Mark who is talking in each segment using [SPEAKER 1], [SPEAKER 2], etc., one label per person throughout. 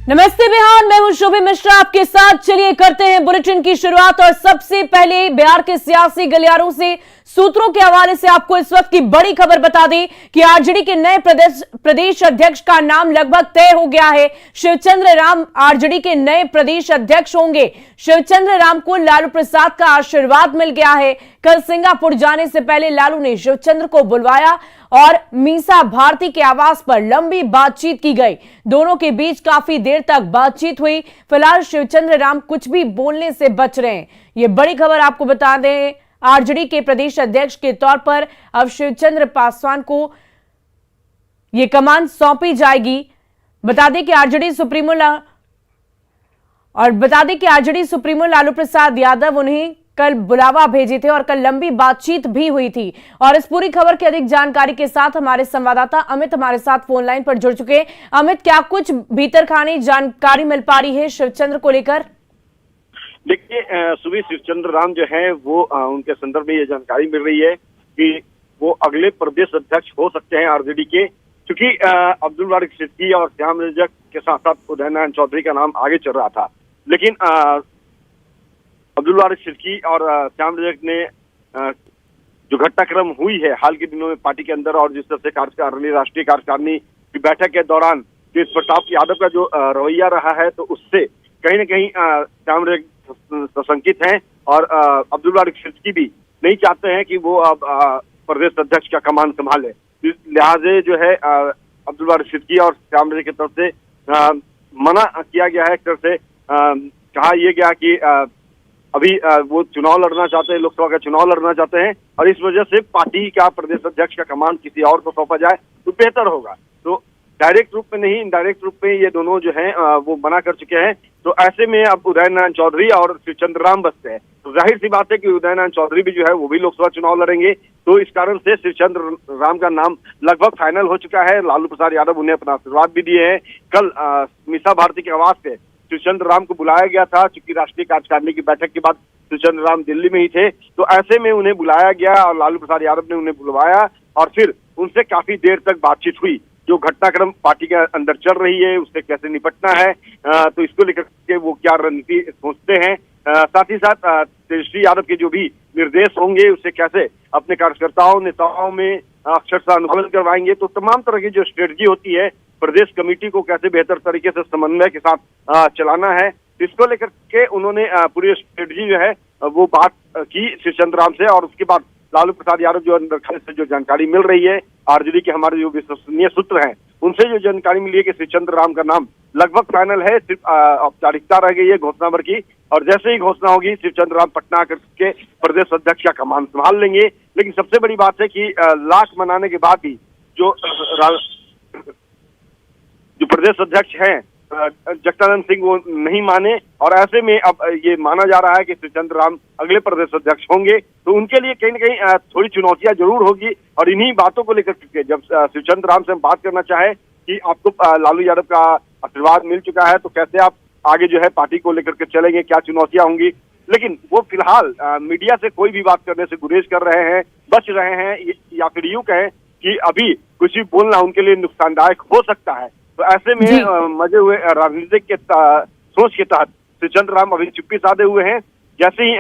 [SPEAKER 1] नमस्ते बिहार, मैं हूं शोभी मिश्रा आपके साथ। चलिए करते हैं बुलेटिन की शुरुआत और सबसे पहले बिहार के सियासी गलियारों से सूत्रों के हवाले से आपको इस वक्त की बड़ी खबर बता दें कि आरजेडी के नए प्रदेश अध्यक्ष का नाम लगभग तय हो गया है। शिवचंद्र राम आरजेडी के नए प्रदेश अध्यक्ष होंगे। शिवचंद्र राम को लालू प्रसाद का आशीर्वाद मिल गया है। कल सिंगापुर जाने से पहले लालू ने शिवचंद्र को बुलवाया और मीसा भारती के आवास पर लंबी बातचीत की गई। दोनों के बीच काफी देर तक बातचीत हुई। फिलहाल शिवचंद्र राम कुछ भी बोलने से बच रहे हैं। ये बड़ी खबर आपको बता दें, आरजेडी के प्रदेश अध्यक्ष के तौर पर अब शिवचंद्र पासवान को यह कमान सौंपी जाएगी। बता दें कि आरजेडी सुप्रीमो लालू प्रसाद यादव उन्हें कल बुलावा भेजे थे और कल लंबी बातचीत भी हुई थी। और इस पूरी खबर की अधिक जानकारी के साथ हमारे संवाददाता अमित हमारे साथ फोन लाइन पर जुड़ चुके हैं। अमित, क्या कुछ भीतर खानी जानकारी मिल पा रही है शिवचंद्र को लेकर?
[SPEAKER 2] देखिए, सुबह शिवचंद्र राम जो है वो उनके संदर्भ में ये जानकारी मिल रही है कि वो अगले प्रदेश अध्यक्ष हो सकते हैं आरजेडी के, क्योंकि अब्दुल वारिक सिद्दीकी और श्याम रजक के साथ साथ उदय नारायण चौधरी का नाम आगे चल रहा था। लेकिन अब्दुल वारिक सिद्दीकी और श्याम रजक ने जो घटनाक्रम हुई है हाल के दिनों में पार्टी के अंदर, और जिस तरह से राष्ट्रीय कार्यकारिणी की बैठक के दौरान तेज प्रताप यादव का जो रवैया रहा है, तो उससे कहीं न कहीं श्याम रजक सशंकित हैं और अब्दुल वारिक सिद्दीकी भी नहीं चाहते हैं कि वो अब प्रदेश अध्यक्ष का कमान संभाले। लिहाजे जो है अब्दुल वारिक सिद्दीकी और श्याम रजक की तरफ से मना किया गया है। एक तरह से कहा यह गया कि अभी वो चुनाव लड़ना चाहते हैं, लोकसभा का चुनाव लड़ना चाहते हैं, और इस वजह से पार्टी का प्रदेश अध्यक्ष का कमान किसी और को सौंपा जाए तो बेहतर होगा। तो डायरेक्ट रूप में नहीं, इनडायरेक्ट रूप में ये दोनों जो हैं वो मना कर चुके हैं। तो ऐसे में अब उदय नारायण चौधरी और शिवचंद्र राम बचते हैं। तो जाहिर सी बात है कि उदय नारायण चौधरी भी जो है वो भी लोकसभा चुनाव लड़ेंगे। तो इस कारण से शिवचंद्र राम का नाम लगभग फाइनल हो चुका है। लालू प्रसाद यादव उन्हें अपना आशीर्वाद भी दिए हैं। कल मीसा भारती के आवास से शिवचंद्र राम को बुलाया गया था, क्योंकि राष्ट्रीय कार्यकारिणी की बैठक के बाद शिवचंद्र राम दिल्ली में ही थे। तो ऐसे में उन्हें बुलाया गया और लालू प्रसाद यादव ने उन्हें बुलवाया और फिर उनसे काफी देर तक बातचीत हुई। जो घटनाक्रम पार्टी के अंदर चल रही है उससे कैसे निपटना है, तो इसको लेकर के वो क्या रणनीति सोचते हैं, साथ ही साथ तेजस्वी यादव के जो भी निर्देश होंगे उससे कैसे अपने कार्यकर्ताओं नेताओं में अक्षरशः अनुपालन करवाएंगे। तो तमाम तरह की जो स्ट्रेटजी होती है, प्रदेश कमेटी को कैसे बेहतर तरीके से समन्वय के साथ चलाना है, इसको लेकर के उन्होंने पूरी स्ट्रेटजी जो है वो बात की शिवचंद्र राम से। और उसके बाद लालू प्रसाद यादव जो से जो जानकारी मिल रही है, आरजेडी के हमारे जो विश्वसनीय सूत्र हैं उनसे जो जानकारी मिली है कि शिवचंद्र राम का नाम लगभग फाइनल है। सिर्फ औपचारिकता रह गई है घोषणा भर की, और जैसे ही घोषणा होगी शिवचंद्र राम पटना आकर के प्रदेश अध्यक्ष का कमान संभाल लेंगे। लेकिन सबसे बड़ी बात है कि लाख मनाने के बाद ही जो प्रदेश अध्यक्ष हैं जगदानंद सिंह वो नहीं माने, और ऐसे में अब ये माना जा रहा है कि शिवचंद्र राम अगले प्रदेश अध्यक्ष होंगे। तो उनके लिए कहीं न कहीं थोड़ी चुनौतियां जरूर होगी। और इन्हीं बातों को लेकर के जब शिवचंद्र राम से हम बात करना चाहे कि आपको लालू यादव का आशीर्वाद मिल चुका है, तो कैसे आप आगे जो है पार्टी को लेकर के चलेंगे, क्या चुनौतियां होंगी, लेकिन वो फिलहाल मीडिया से कोई भी बात करने से गुरेज कर रहे हैं, बच रहे हैं, या फिर यूं कहें कि अभी कुछ भी बोलना उनके लिए नुकसानदायक हो सकता है। तो ऐसे में मजे हुए राजनीतिक के सोच के तहत शिवचंद्र राम अभी चुप्पी साधे हुए हैं। जैसे ही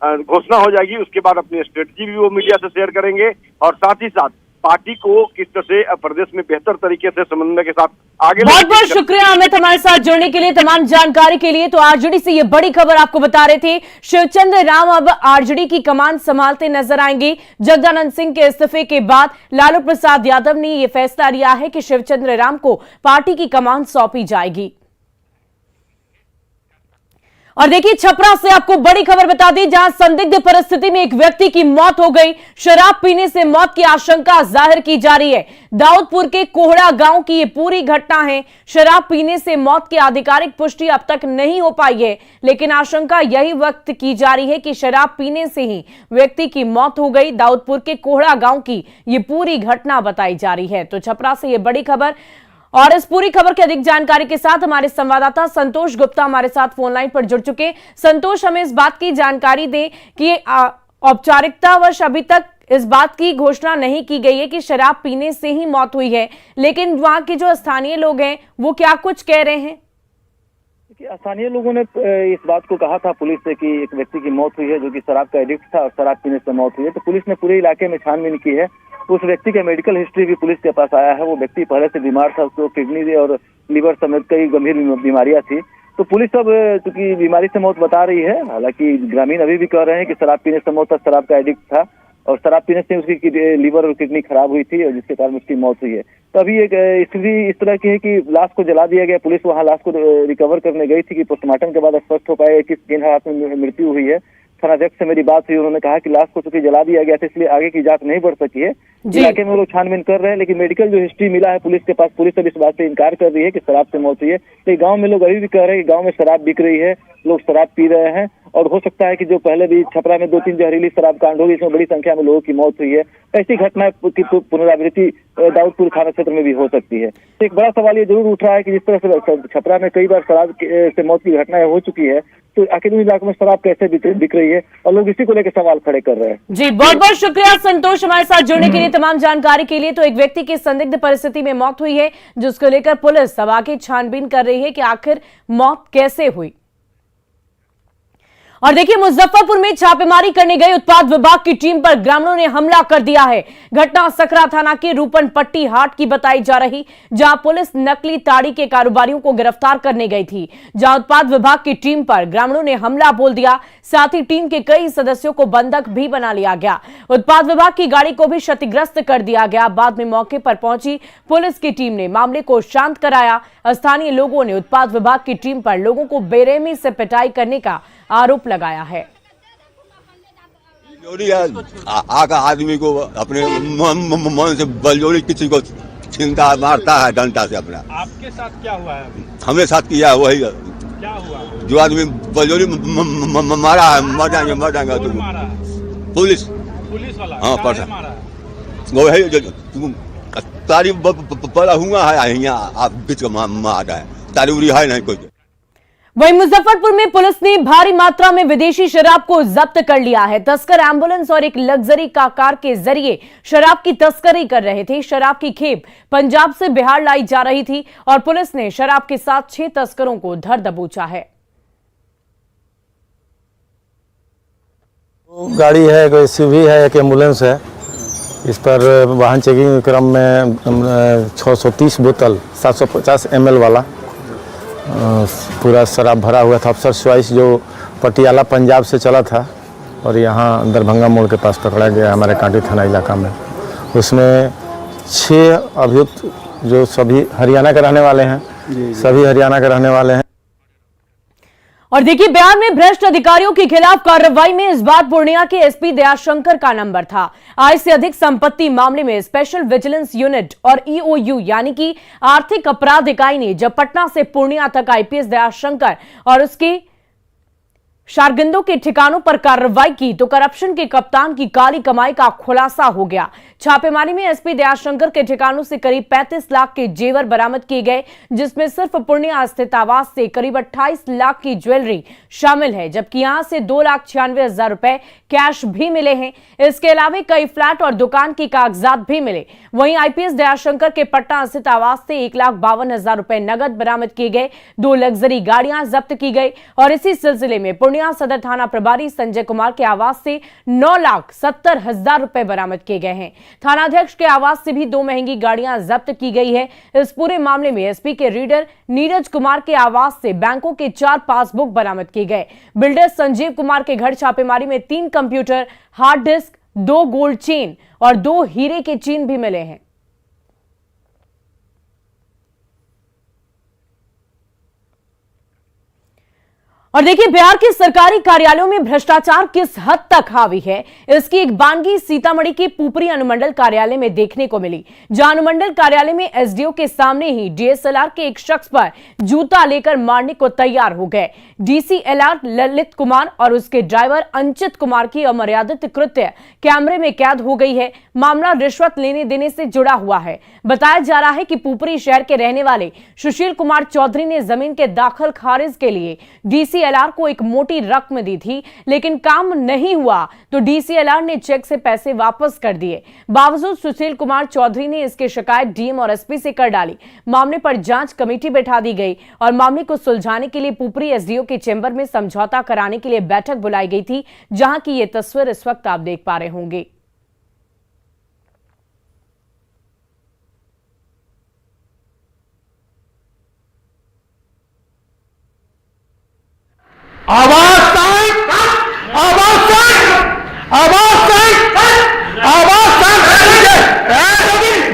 [SPEAKER 2] घोषणा हो जाएगी उसके बाद अपनी स्ट्रेटजी भी वो मीडिया से शेयर करेंगे, और साथ ही साथ पार्टी को किस तरह से प्रदेश में बेहतर तरीके से समन्वय के साथ आगे।
[SPEAKER 1] बहुत बहुत शुक्रिया अमित हमारे साथ जुड़ने के लिए, तमाम जानकारी के लिए। तो आरजेडी से ये बड़ी खबर आपको बता रहे थे, शिवचंद्र राम अब आरजेडी की कमान संभालते नजर आएंगे। जगदानंद सिंह के इस्तीफे के बाद लालू प्रसाद यादव ने यह फैसला लिया है कि शिवचंद्र राम को पार्टी की कमान सौंपी जाएगी। और देखिए, छपरा से आपको बड़ी खबर बता दी, जहां संदिग्ध परिस्थिति में एक व्यक्ति की मौत हो गई। शराब पीने से मौत की आशंका जाहिर की जा रही है। दाऊदपुर के कोहड़ा गांव की ये पूरी घटना है। शराब पीने से मौत की आधिकारिक पुष्टि अब तक नहीं हो पाई है, लेकिन आशंका यही व्यक्त की जा रही है कि शराब पीने से ही व्यक्ति की मौत हो गई। दाऊदपुर के कोहड़ा गांव की ये पूरी घटना बताई जा रही है। तो छपरा से ये बड़ी खबर, और इस पूरी खबर की अधिक जानकारी के साथ हमारे संवाददाता संतोष गुप्ता हमारे साथ फोन लाइन पर जुड़ चुके। संतोष, हमें इस बात की जानकारी दें कि औपचारिकतावश अभी तक इस बात की घोषणा नहीं की गई है कि शराब पीने से ही मौत हुई है, लेकिन वहां के जो स्थानीय लोग हैं वो क्या कुछ कह रहे हैं?
[SPEAKER 3] स्थानीय लोगों ने इस बात को कहा था पुलिस से कि एक व्यक्ति की मौत हुई है जो कि शराब का एडिक्ट था और शराब पीने से मौत हुई है। तो पुलिस ने पूरे इलाके में छानबीन की है। उस व्यक्ति का मेडिकल हिस्ट्री भी पुलिस के पास आया है। वो व्यक्ति पहले से बीमार था, उसको किडनी और लीवर समेत कई गंभीर बीमारियां थी। तो पुलिस अब चूंकि बीमारी से मौत बता रही है, हालांकि ग्रामीण अभी भी कह रहे हैं कि शराब पीने से मौत, शराब का एडिक्ट था और शराब पीने से उसकी लीवर और किडनी खराब हुई थी और जिसके कारण उसकी मौत हुई है। तो अभी एक स्थिति इस तरह की है कि लाश को जला दिया गया। पुलिस वहां लाश को रिकवर करने गई थी कि पोस्टमार्टम के बाद स्पष्ट हो पाए किन हालात में मृत्यु हुई है। थानाध्यक्ष से मेरी बात हुई, उन्होंने कहा कि लाश को चूंकि जला दिया गया था इसलिए आगे की जांच नहीं बढ़ सकी है। इलाके में वो लोग छानबीन कर रहे हैं, लेकिन मेडिकल जो हिस्ट्री मिला है पुलिस के पास, पुलिस अब इस बात से इनकार कर रही है कि शराब से मौत हुई है। तो गांव में लोग अभी भी कह रहे हैं कि गांव में शराब बिक रही है, लोग शराब पी रहे हैं और हो सकता है कि जो पहले भी छपरा में 2-3 जहरीली शराब कांड हुई, इसमें बड़ी संख्या में लोगों की मौत हुई है। ऐसी घटना की पुनरावृत्ति दाऊदपुर थाना क्षेत्र में भी हो सकती है। तो एक बड़ा सवाल ये जरूर उठ रहा है कि जिस तरह से छपरा में कई बार शराब से मौत की घटनाएं हो चुकी है, तो आखिर इलाके में शराब कैसे बिक रही है और लोग इसी को लेकर सवाल खड़े कर रहे हैं।
[SPEAKER 1] जी, बहुत बहुत शुक्रिया संतोष हमारे साथ जुड़ने के लिए, तमाम जानकारी के लिए। तो एक व्यक्ति की संदिग्ध परिस्थिति में मौत हुई है, जिसको लेकर पुलिस अब आगे छानबीन कर रही है कि आखिर मौत कैसे हुई। और देखिए, मुजफ्फरपुर में छापेमारी करने गई उत्पाद विभाग की टीम पर ग्रामीणों ने हमला कर दिया है। घटना सकरा थाना के रूपन पट्टी हाट की बताई जा रही, जहां पुलिस नकली ताड़ी के कारोबारियों को गिरफ्तार करने गई थी, जहां उत्पाद विभाग की टीम पर ग्रामीणों ने हमला बोल दिया। साथ ही टीम के कई सदस्यों को बंधक भी बना लिया गया। उत्पाद विभाग की गाड़ी को भी क्षतिग्रस्त कर दिया गया। बाद में मौके पर पहुंची पुलिस की टीम ने मामले को शांत कराया। स्थानीय लोगों ने उत्पाद विभाग की टीम पर लोगों को बेरहमी से पिटाई करने का आरोप लगाया है।
[SPEAKER 4] आका आदमी को अपने मन से बलजोरी किसी को छीनता मारता है डंडा से अपना।
[SPEAKER 5] आपके साथ क्या हुआ है अभी?
[SPEAKER 4] हमें साथ किया वही
[SPEAKER 5] क्या हुआ?
[SPEAKER 4] जो आदमी बलजोरी मारा है, मर जाएंगे
[SPEAKER 5] कौन मारा है?
[SPEAKER 4] पुलिस
[SPEAKER 5] वाला?
[SPEAKER 4] हाँ,
[SPEAKER 5] काहे मारा है?
[SPEAKER 4] वही तारी पड़ा हुआ है यहाँ, आप बीच का मारा है, तारी उरी है नहीं कोई।
[SPEAKER 1] वहीं मुजफ्फरपुर में पुलिस ने भारी मात्रा में विदेशी शराब को जब्त कर लिया है। तस्कर एम्बुलेंस और एक लग्जरी कार के जरिए शराब की तस्करी कर रहे थे। शराब की खेप पंजाब से बिहार लाई जा रही थी और पुलिस ने शराब के साथ 6 तस्करों को धर दबोचा है।
[SPEAKER 6] गाड़ी है, एक एसयूवी है, एक एम्बुलेंस है। इस पर वाहन चेकिंग क्रम में 630 बोतल 750 ml वाला पूरा शराब भरा हुआ था। अफसर चॉइस जो पटियाला पंजाब से चला था और यहाँ दरभंगा मोड़ के पास पकड़ा गया हमारे कांटी थाना इलाका में। उसमें 6 अभियुक्त जो सभी हरियाणा के रहने वाले हैं, सभी हरियाणा के रहने वाले हैं।
[SPEAKER 1] और देखिए, बिहार में भ्रष्ट अधिकारियों के खिलाफ कार्रवाई में इस बार पूर्णिया के एसपी दयाशंकर का नंबर था। आय से अधिक संपत्ति मामले में स्पेशल विजिलेंस यूनिट और ईओयू यानी कि आर्थिक अपराध इकाई ने जब पटना से पूर्णिया तक आईपीएस दयाशंकर और उसके शारगिंदों के ठिकानों पर कार्रवाई की तो करप्शन के कप्तान की काली कमाई का खुलासा हो गया। छापेमारी में एसपी दयाशंकर के ठिकानों से करीब 35 लाख के जेवर बरामद किए गए, जिसमें सिर्फ पूर्णिया स्थित आवास से करीब 28 लाख की ज्वेलरी शामिल है, जबकि यहां से 2,96,000 रुपए कैश भी मिले हैं। इसके अलावा कई फ्लैट और दुकान के कागजात भी मिले। वहीं आईपीएस दयाशंकर के पटना स्थित आवास से 1,52,000 रुपए नगद बरामद किए गए, 2 लग्जरी गाड़ियां जब्त की गई और इसी सिलसिले में पूर्णिया सदर थाना प्रभारी संजय कुमार के आवास से 9,70,000 रुपए बरामद किए गए हैं। थानाध्यक्ष के आवास से भी 2 महंगी गाड़ियां जब्त की गई है। इस पूरे मामले में एसपी के रीडर नीरज कुमार के आवास से बैंकों के 4 पासबुक बरामद किए गए। बिल्डर संजीव कुमार के घर छापेमारी में 3 computer, hard disk, 2 gold chain और 2 हीरे के चेन भी मिले हैं। और देखिए, बिहार के सरकारी कार्यालयों में भ्रष्टाचार किस हद तक हावी है, इसकी एक बानगी सीतामढ़ी के पुपरी अनुमंडल कार्यालय में देखने को मिली, जहां अनुमंडल कार्यालय में एसडीओ के सामने ही डीएसएलआर के एक शख्स पर जूता लेकर मारने को तैयार हो गए। डीसीएलआर ललित कुमार और उसके ड्राइवर अंचित कुमार की अमर्यादित कृत्य कैमरे में कैद हो गई है। मामला रिश्वत लेने देने से जुड़ा हुआ है। बताया जा रहा है कि पुपरी शहर के रहने वाले सुशील कुमार चौधरी ने जमीन के दाखिल खारिज के लिए डीसी डीसीएलआर को एक मोटी रकम दी थी, लेकिन काम नहीं हुआ तो डीसीएलआर ने चेक से पैसे वापस कर दिए। बावजूद सुशील कुमार चौधरी ने इसकी शिकायत डीएम और एसपी से कर डाली। मामले पर जांच कमेटी बैठा दी गई और मामले को सुलझाने के लिए पुपरी एसडीओ के चेंबर में समझौता कराने के लिए बैठक बुलाई गई थी, जहां की ये तस्वीर इस वक्त आप देख पा रहे होंगे।
[SPEAKER 7] आवाज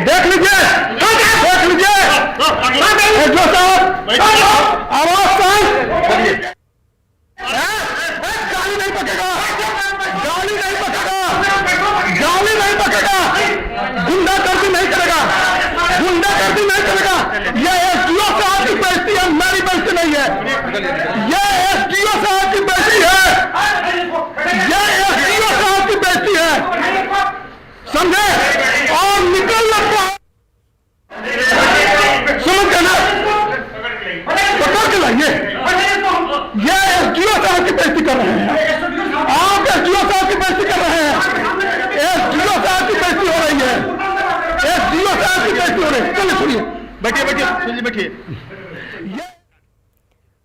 [SPEAKER 7] देख लीजिए गाली नहीं पकेगा, गुंडागर्दी नहीं करेगा, ये एसडीओ साहब की बेइज्जती है, मेरी बेइज्जती नहीं है। ये एसडीओ साहब की बेइज्जती है, समझे? और निकल लगता समझ गए ना, पकड़ के लाइए। ये एसडीओ साहब की बेइज्जती कर रहे हैं, आप एसडीओ साहब की बेइज्जती कर रहे हैं, एसडीओ साहब की बेइज्जती हो रही है, एसडीओ साहब की बेइज्जती हो रही है। चलिए सुनिए, बैठिए।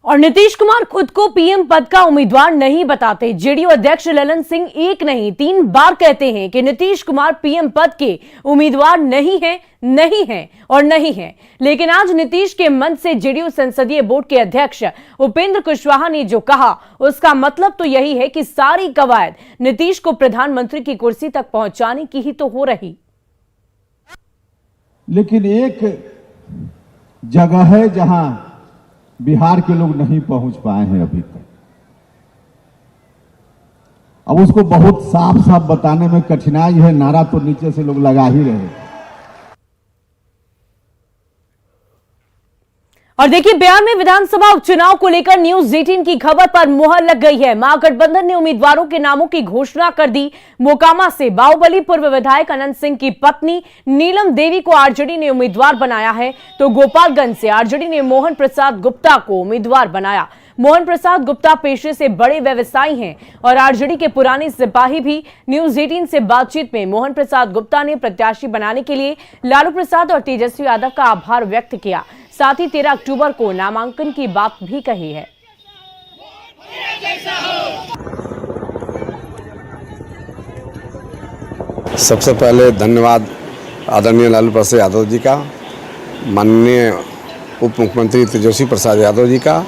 [SPEAKER 1] और नीतीश कुमार खुद को पीएम पद का उम्मीदवार नहीं बताते। जेडीयू अध्यक्ष ललन सिंह एक नहीं 3 बार कहते हैं कि नीतीश कुमार पीएम पद के उम्मीदवार नहीं है। लेकिन आज नीतीश के मन से जेडीयू संसदीय बोर्ड के अध्यक्ष उपेंद्र कुशवाहा ने जो कहा, उसका मतलब तो यही है कि सारी कवायद नीतीश को प्रधानमंत्री की कुर्सी तक पहुंचाने की ही तो हो रही।
[SPEAKER 8] लेकिन एक जगह है जहां बिहार के लोग नहीं पहुंच पाए हैं अभी तक। अब उसको बहुत साफ साफ बताने में कठिनाई है, नारा तो नीचे से लोग लगा ही रहे।
[SPEAKER 1] और देखिए, बिहार में विधानसभा उपचुनाव को लेकर न्यूज 18 की खबर पर मुहर लग गई है। महागठबंधन ने उम्मीदवारों के नामों की घोषणा कर दी। मोकामा से बाहुबली पूर्व विधायक अनंत सिंह की पत्नी नीलम देवी को आरजेडी ने उम्मीदवार बनाया है, तो गोपालगंज से आरजेडी ने मोहन प्रसाद गुप्ता को उम्मीदवार बनाया। मोहन प्रसाद गुप्ता पेशे से बड़े व्यवसायी हैं और आरजेडी के पुराने सिपाही भी। न्यूज 18 से बातचीत में मोहन प्रसाद गुप्ता ने प्रत्याशी बनाने के लिए लालू प्रसाद और तेजस्वी यादव का आभार व्यक्त किया। साथ ही 13 अक्टूबर को नामांकन की बात भी कही है।
[SPEAKER 9] सबसे पहले धन्यवाद आदरणीय लालू प्रसाद यादव जी का, माननीय उप मुख्यमंत्री तेजस्वी प्रसाद यादव जी का।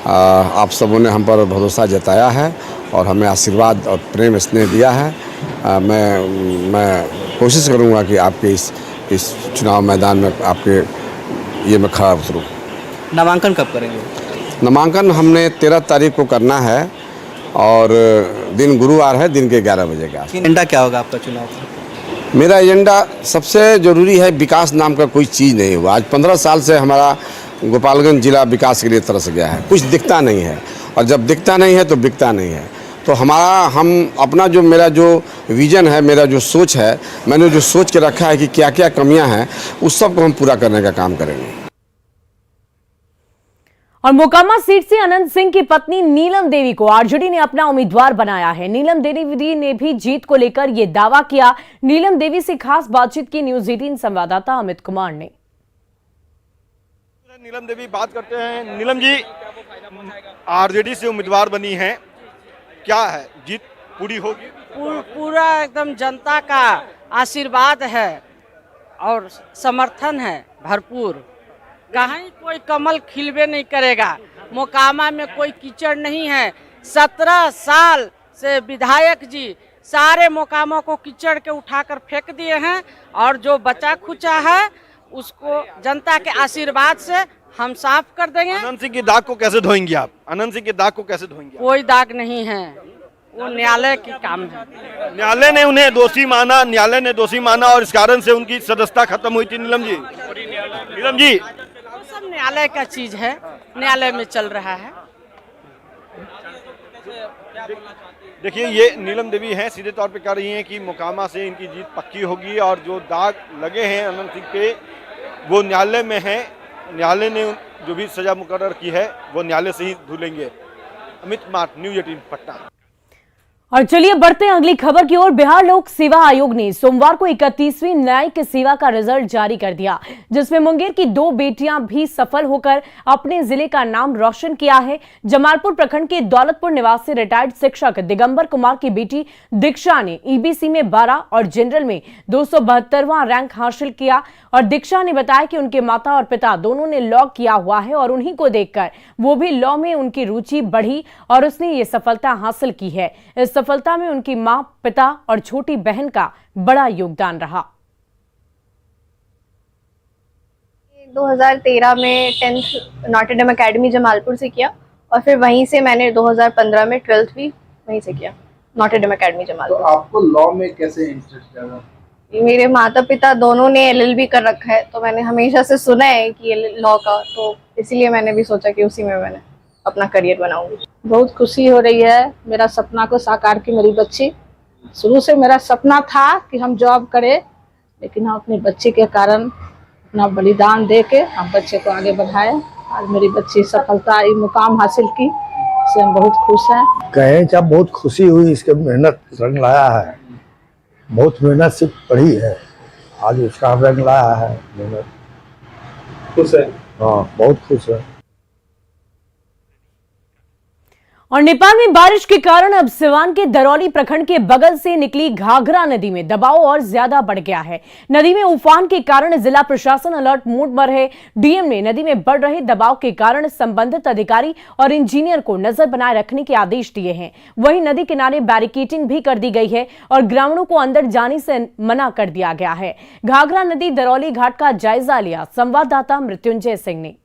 [SPEAKER 9] आप सबों ने हम पर भरोसा जताया है और हमें आशीर्वाद और प्रेम स्नेह दिया है। मैं कोशिश करूंगा कि आपके इस चुनाव मैदान में आपके ये मैं खड़ा उतरूँ।
[SPEAKER 10] नामांकन कब करेंगे?
[SPEAKER 9] नामांकन हमने 13 तारीख को करना है और दिन गुरुवार है, दिन के 11 बजे का।
[SPEAKER 10] एजेंडा क्या होगा आपका चुनाव का?
[SPEAKER 9] मेरा एजेंडा सबसे ज़रूरी है, विकास नाम का कोई चीज़ नहीं हुआ। आज 15 साल से हमारा गोपालगंज जिला विकास के लिए तरस गया है, कुछ दिखता नहीं है, और जब दिखता नहीं है तो बिकता नहीं है। तो मेरा जो विज़न है, मेरा जो सोच है, मैंने जो सोच के रखा है कि क्या क्या कमियां हैं, उस सब को हम पूरा करने का काम करेंगे।
[SPEAKER 1] और मोकामा सीट से अनंत सिंह की पत्नी नीलम देवी को आरजेडी ने अपना उम्मीदवार बनाया है। नीलम देवी ने भी जीत को लेकर यह दावा किया। नीलम देवी से खास बातचीत की न्यूज 18 संवाददाता अमित कुमार ने।
[SPEAKER 2] नीलम देवी बात करते हैं। नीलम जी आरजेडी से उम्मीदवार बनी हैं, क्या है जीत पूरी होगी?
[SPEAKER 11] पूरा एकदम जनता का आशीर्वाद है और समर्थन है भरपूर। कहीं कोई कमल खिलबे नहीं करेगा। मोकामा में कोई कीचड़ नहीं है। 17 साल से विधायक जी सारे मोकामा को कीचड़ के उठाकर फेंक दिए हैं और जो बचा खुचा है उसको जनता के आशीर्वाद से हम साफ कर देंगे।
[SPEAKER 2] अनंत सिंह की दाग को कैसे धोएंगे आप? अनंत सिंह की दाग को कैसे धोएंगे?
[SPEAKER 11] कोई दाग नहीं है, वो न्यायालय की काम है।
[SPEAKER 2] न्यायालय ने उन्हें दोषी माना और इस कारण से उनकी सदस्यता खत्म हुई थी। नीलम जी
[SPEAKER 11] सब न्यायालय का चीज है, न्यायालय में चल रहा है।
[SPEAKER 2] देखिए, ये नीलम देवी हैं, सीधे तौर पे कह रही हैं कि मोकामा से इनकी जीत पक्की होगी और जो दाग लगे हैं अनंत सिंह पे वो न्यायालय में है। न्यायालय ने जो भी सजा मुकर्रर की है वो न्यायालय से ही धुलेंगे।
[SPEAKER 12] अमित कुमार, न्यूज 18 पटना।
[SPEAKER 1] और चलिए बढ़ते हैं अगली खबर की ओर। बिहार लोक सेवा आयोग ने सोमवार को 31वीं न्यायिक सेवा का रिजल्ट जारी कर दिया, जिसमें मुंगेर की 2 बेटियां भी सफल होकर अपने जिले का नाम रोशन किया है। जमालपुर प्रखंड के दौलतपुर निवासी रिटायर्ड शिक्षक दिगंबर कुमार की बेटी दीक्षा ने ईबीसी में 12 और जनरल में 272वां रैंक हासिल किया। और दीक्षा ने बताया कि उनके माता और पिता दोनों ने लॉ किया हुआ है और उन्हीं को देखकर वो भी लॉ में उनकी रुचि बढ़ी और उसने ये सफलता हासिल की है। इस सफलता में उनकी मां, पिता और छोटी बहन का बड़ा योगदान रहा।
[SPEAKER 13] 2013 में 10th नॉटर डेम अकेडमी जमालपुर से किया और फिर वहीं से मैंने 2015 में 12th भी वहीं से किया, नॉटर डेम अकेडमी जमालपुर।
[SPEAKER 14] तो आपको लॉ में कैसे इंटरेस्ट जागा?
[SPEAKER 13] मेरे माता पिता दोनों ने एलएलबी कर रखा है, तो मैंने हमेशा से सुना है कि लॉ का, तो इसलिए मैंने भी सोचा कि उसी में मैंने अपना करियर बनाऊंगी।
[SPEAKER 15] बहुत खुशी हो रही है, मेरा सपना को साकार की मेरी बच्ची। शुरू से मेरा सपना था कि हम जॉब करें, लेकिन हम अपनी बच्ची के कारण अपना बलिदान दे के हम बच्चे को आगे बढ़ाए। आज मेरी बच्ची सफलता ये मुकाम हासिल की, इससे हम बहुत खुश हैं।
[SPEAKER 7] कहें क्या बहुत खुशी हुई, इसके मेहनत रंग लाया है, बहुत मेहनत से पढ़ी है, आज उसका रंग लाया है। मेहनत
[SPEAKER 14] खुश है?
[SPEAKER 7] हाँ, बहुत खुश है।
[SPEAKER 1] और नेपाल में बारिश के कारण अब सिवान के दरौली प्रखंड के बगल से निकली घाघरा नदी में दबाव और ज्यादा बढ़ गया है। नदी में उफान के कारण जिला प्रशासन अलर्ट मोड पर है। डीएम ने नदी में बढ़ रहे दबाव के कारण संबंधित अधिकारी और इंजीनियर को नजर बनाए रखने के आदेश दिए हैं। वहीं नदी किनारे बैरिकेडिंग भी कर दी गई है और ग्रामीणों को अंदर जाने से मना कर दिया गया है। घाघरा नदी दरौली घाट का जायजा लिया संवाददाता मृत्युंजय सिंह ने।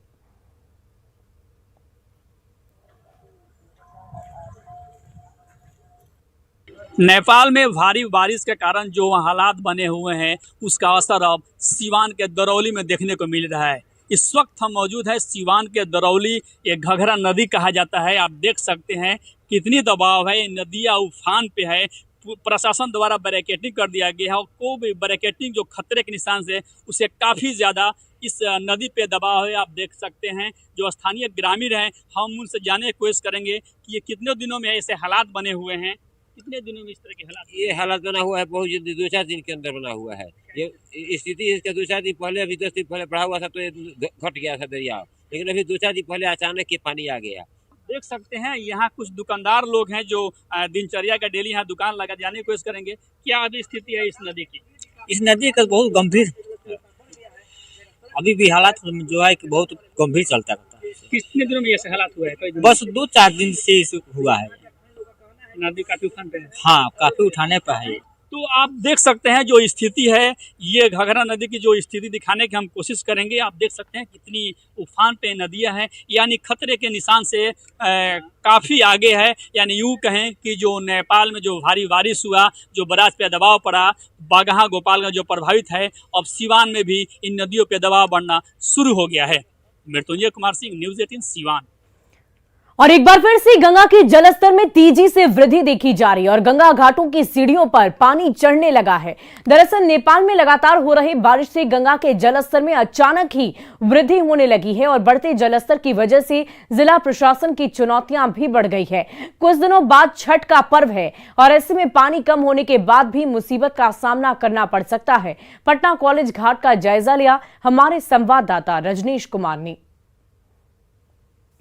[SPEAKER 5] नेपाल में भारी बारिश के कारण जो हालात बने हुए हैं उसका असर अब सिवान के दरौली में देखने को मिल रहा है। इस वक्त हम मौजूद है सिवान के दरौली, ये घघरा नदी कहा जाता है। आप देख सकते हैं कितनी दबाव है, नदियाँ उफान पे है। प्रशासन द्वारा बैरिकेडिंग कर दिया गया है और कोई भी बैरिकेडिंग जो खतरे के निशान से उसे काफ़ी ज़्यादा इस नदी पे दबाव है। आप देख सकते हैं जो स्थानीय ग्रामीण हैं, हम उनसे जानने की कोशिश करेंगे कि ये कितने दिनों में ऐसे हालात बने हुए हैं, कितने दिनों में इस तरह के हालात?
[SPEAKER 16] ये हालात बना हुआ है बहुत जल्दी, 2-4 दिन के अंदर बना हुआ है। ये स्थिति इसका 2-4 दिन पहले, अभी 10 दिन पहले बढ़ा हुआ था तो ये घट गया था दरिया, लेकिन अभी 2-4 दिन पहले अचानक ये पानी आ गया।
[SPEAKER 5] देख सकते हैं यहाँ कुछ दुकानदार लोग हैं जो दिनचर्या का डेली यहाँ दुकान लगा जाने की कोशिश करेंगे। क्या अभी स्थिति है इस नदी की?
[SPEAKER 16] इस नदी का बहुत गंभीर, अभी भी हालात जो है बहुत गंभीर चलता रहता है।
[SPEAKER 5] कितने दिनों में ऐसे हालात हुए हैं?
[SPEAKER 16] बस 2-4 दिन से हुआ है।
[SPEAKER 5] नदी काफी उफान पे है।
[SPEAKER 16] हाँ, काफी उठाने पर है।
[SPEAKER 5] तो आप देख सकते हैं जो स्थिति है, ये घघरा नदी की जो स्थिति दिखाने की हम कोशिश करेंगे। आप देख सकते हैं कितनी उफान पे नदियां हैं, यानी खतरे के निशान से काफ़ी आगे है। यानी यूँ कहें कि जो नेपाल में जो भारी बारिश हुआ, जो बराज पे दबाव पड़ा, बागहा गोपालगंज जो प्रभावित है, अब सिवान में भी इन नदियों पे दबाव बढ़ना शुरू हो गया है। मृत्युंजय कुमार सिंह, न्यूज़ 18 सिवान।
[SPEAKER 1] और एक बार फिर से गंगा के जलस्तर में तेजी से वृद्धि देखी जा रही है और गंगा घाटों की सीढ़ियों पर पानी चढ़ने लगा है। दरअसल नेपाल में लगातार हो रही बारिश से गंगा के जलस्तर में अचानक ही वृद्धि होने लगी है और बढ़ते जलस्तर की वजह से जिला प्रशासन की चुनौतियां भी बढ़ गई है। कुछ दिनों बाद छठ का पर्व है और ऐसे में पानी कम होने के बाद भी मुसीबत का सामना करना पड़ सकता है। पटना कॉलेज घाट का जायजा लिया हमारे संवाददाता रजनीश कुमार ने।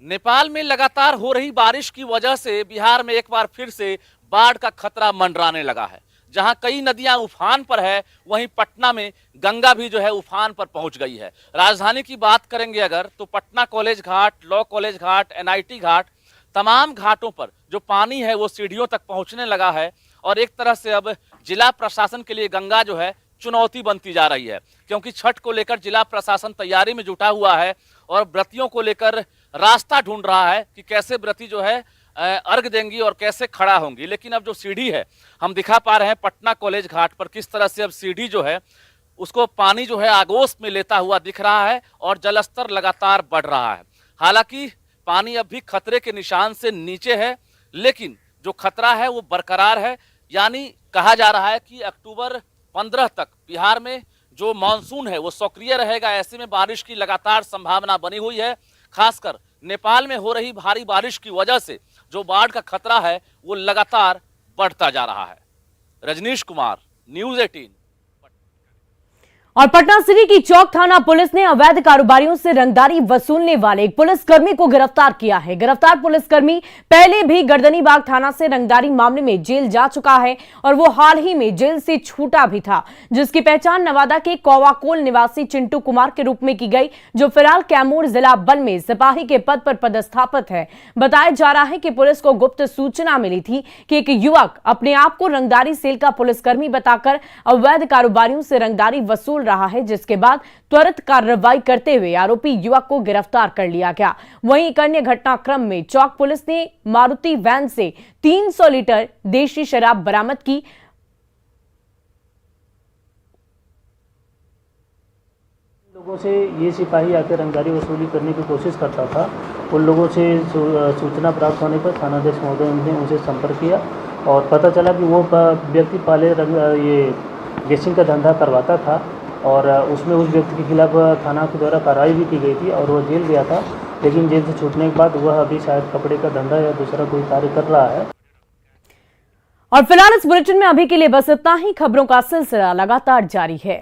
[SPEAKER 17] नेपाल में लगातार हो रही बारिश की वजह से बिहार में एक बार फिर से बाढ़ का खतरा मंडराने लगा है। जहां कई नदियां उफान पर है, वहीं पटना में गंगा भी जो है उफान पर पहुंच गई है। राजधानी की बात करेंगे अगर तो पटना कॉलेज घाट, लॉ कॉलेज घाट, एनआईटी घाट, तमाम घाटों पर जो पानी है वो सीढ़ियों तक पहुंचने लगा है और एक तरह से अब जिला प्रशासन के लिए गंगा जो है चुनौती बनती जा रही है, क्योंकि छठ को लेकर जिला प्रशासन तैयारी में जुटा हुआ है और व्रतियों को लेकर रास्ता ढूंढ रहा है कि कैसे व्रती जो है अर्घ देंगी और कैसे खड़ा होंगी। लेकिन अब जो सीढ़ी है हम दिखा पा रहे हैं पटना कॉलेज घाट पर, किस तरह से अब सीढ़ी जो है उसको पानी जो है आगोश में लेता हुआ दिख रहा है और जलस्तर लगातार बढ़ रहा है। हालांकि पानी अब भी खतरे के निशान से नीचे है, लेकिन जो खतरा है वो बरकरार है। यानी कहा जा रहा है कि अक्टूबर 15 तक बिहार में जो मानसून है वो सक्रिय रहेगा। ऐसे में बारिश की लगातार संभावना बनी हुई है। खासकर नेपाल में हो रही भारी बारिश की वजह से जो बाढ़ का खतरा है वो लगातार बढ़ता जा रहा है। रजनीश कुमार, न्यूज़ 18।
[SPEAKER 1] और पटना सिटी की चौक थाना पुलिस ने अवैध कारोबारियों से रंगदारी वसूलने वाले एक पुलिसकर्मी को गिरफ्तार किया है। गिरफ्तार पुलिसकर्मी पहले भी गर्दनीबाग थाना से रंगदारी मामले में जेल जा चुका है और वो हाल ही में जेल से छूटा भी था, जिसकी पहचान नवादा के कौवाकोल निवासी चिंटू कुमार के रूप में की गई, जो फिलहाल कैमूर जिला बल में सिपाही के पद पर पदस्थापित है। बताया जा रहा है कि पुलिस को गुप्त सूचना मिली थी कि एक युवक अपने आप को रंगदारी सेल का पुलिसकर्मी बताकर अवैध कारोबारियों से रंगदारी वसूल रहा है, जिसके बाद त्वरित कार्रवाई करते हुए आरोपी युवक को गिरफ्तार कर लिया गया। वहीं एक अन्य घटनाक्रम में चौक पुलिस ने मारुति वैन से 300 लीटर देशी शराब बरामद की।
[SPEAKER 12] लोगों से ये सिपाही आकर रंगदारी वसूली करने की कोशिश करता था। उन लोगों से सूचना प्राप्त होने पर थानाध्यक्ष महोदय ने उनसे संपर्क किया और पता चला कि वो व्यक्ति पहले ये गेसिंग का धंधा करवाता था और उसमें उस व्यक्ति के खिलाफ थाना के द्वारा कार्रवाई भी की गई थी और वो जेल गया था, लेकिन जेल से छूटने के बाद वह अभी शायद कपड़े का धंधा या दूसरा कोई कार्य कर रहा है।
[SPEAKER 1] और फिलहाल इस बुलेटिन में अभी के लिए बस इतना ही। खबरों का सिलसिला लगातार जारी है।